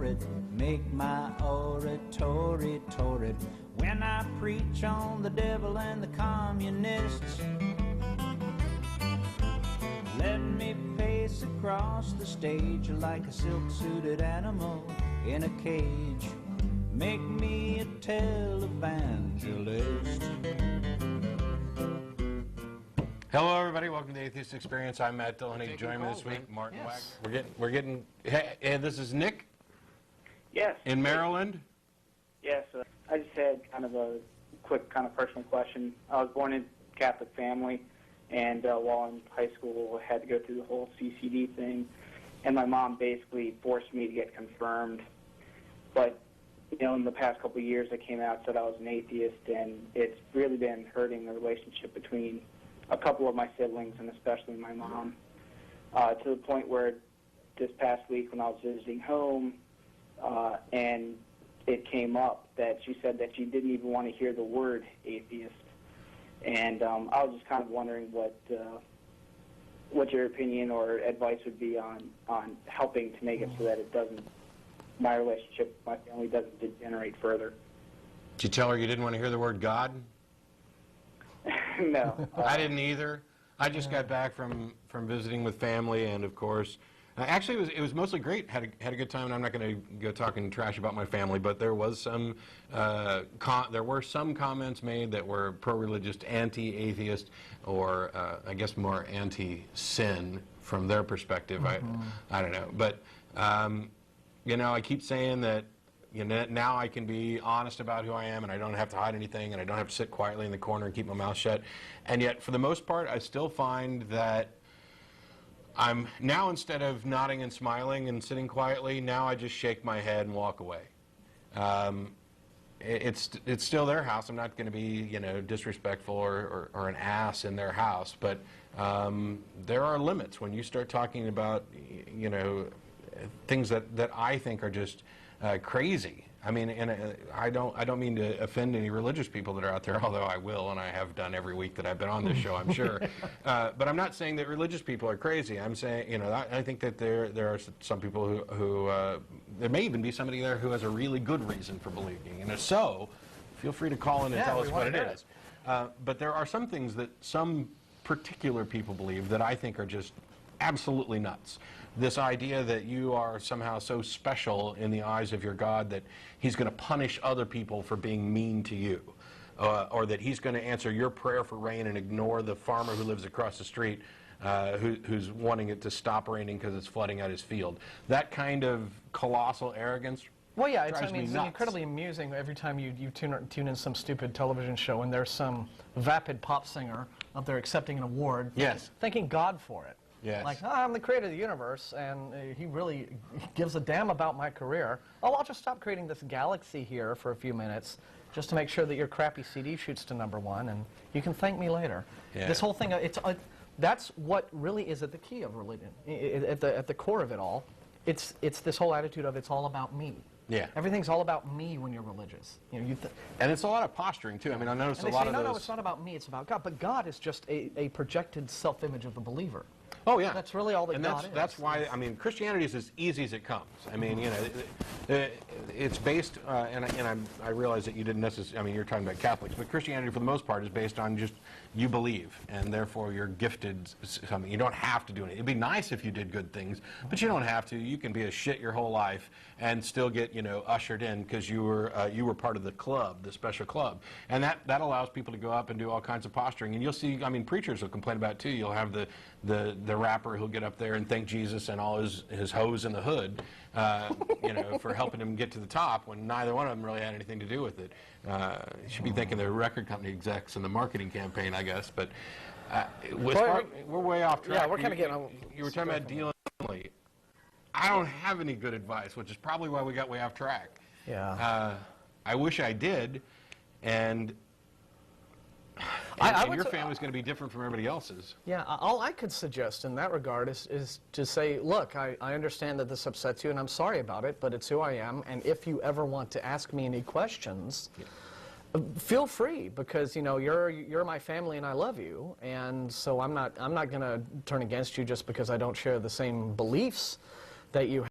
horrid, make my oratory torrid when I preach on the devil and the communists. Let me pace across the stage like a silk-suited animal in a cage. Make me a televangelist. Hello, everybody. Welcome to the Atheist Experience. I'm Matt Dilloney. Joining me this week, Martin Wack. We're getting. Hey, and this is Nick. Yes. In Maryland. Yes. I just had kind of a quick, kind of personal question. I was born in a Catholic family, and while in high school, I had to go through the whole CCD thing, and my mom basically forced me to get confirmed. But you know, in the past couple of years, I came out and said I was an atheist, and it's really been hurting the relationship between a couple of my siblings, and especially my mom, to the point where this past week when I was visiting home, and it came up that she said that she didn't even want to hear the word atheist. And I was just kind of wondering what your opinion or advice would be on helping to make it so that it doesn't, my relationship with my family doesn't degenerate further. Did you tell her you didn't want to hear the word God? No. I didn't either. I just got back from visiting with family, and of course, actually it was mostly great. Had a good time. And I'm not going to go talking trash about my family, but there was some there were some comments made that were pro-religious, anti-atheist, or I guess more anti-sin from their perspective. Mm-hmm. I don't know, but you know, I keep saying that. You know, now I can be honest about who I am, and I don't have to hide anything, and I don't have to sit quietly in the corner and keep my mouth shut. And yet, for the most part, I still find that I'm now, instead of nodding and smiling and sitting quietly, now I just shake my head and walk away. It's still their house. I'm not going to be, you know, disrespectful or an ass in their house, but there are limits when you start talking about, you know, things that I think are just crazy. I mean, and I don't mean to offend any religious people that are out there, although I will, and I have done every week that I've been on this show, I'm sure. But I'm not saying that religious people are crazy. I'm saying, you know, I think that there are some people who there may even be somebody there who has a really good reason for believing. And if so, feel free to call in and tell us what it is. But there are some things that some particular people believe that I think are just absolutely nuts. This idea that you are somehow so special in the eyes of your God that he's going to punish other people for being mean to you, or that he's going to answer your prayer for rain and ignore the farmer who lives across the street who's wanting it to stop raining because it's flooding out his field. That kind of colossal arrogance. Well, yeah, it's incredibly amusing every time you tune in some stupid television show and there's some vapid pop singer up there accepting an award, thanking God for it. Yes. Like, oh, I'm the creator of the universe, and he really gives a damn about my career. Oh, I'll just stop creating this galaxy here for a few minutes just to make sure that your crappy CD shoots to #1, and you can thank me later. Yeah. This whole thing, that's what really is at the key of religion, at the core of it all. It's this whole attitude of it's all about me. Yeah. Everything's all about me when you're religious. You know, and it's a lot of posturing, too. I mean, I noticed a lot of those... No, it's not about me, it's about God. But God is just a projected self-image of the believer. Oh, yeah. That's really all that God is. That's why, I mean, Christianity is as easy as it comes. I mean, you know, it's based, and I realize that you didn't necessarily, I mean, you're talking about Catholics, but Christianity, for the most part, is based on just you believe, and therefore you're gifted something. You don't have to do it. It'd be nice if you did good things, but you don't have to. You can be a shit your whole life and still get, you know, ushered in because you were part of the club, the special club. And that allows people to go up and do all kinds of posturing. And you'll see, I mean, preachers will complain about it, too. You'll have the rapper who'll get up there and thank Jesus and all his hoes in the hood, you know, for helping him get to the top when neither one of them really had anything to do with it. You should be thanking the record company execs and the marketing campaign, I guess. But we're way off track. Yeah, we're kind of getting... You were talking about dealing with... I don't have any good advice, which is probably why we got way off track. Yeah. I wish I did, and your family's going to be different from everybody else's. Yeah, all I could suggest in that regard is to say, look, I understand that this upsets you, and I'm sorry about it, but it's who I am, and if you ever want to ask me any questions, feel free, because you know you're my family and I love you, and so I'm not going to turn against you just because I don't share the same beliefs that you have.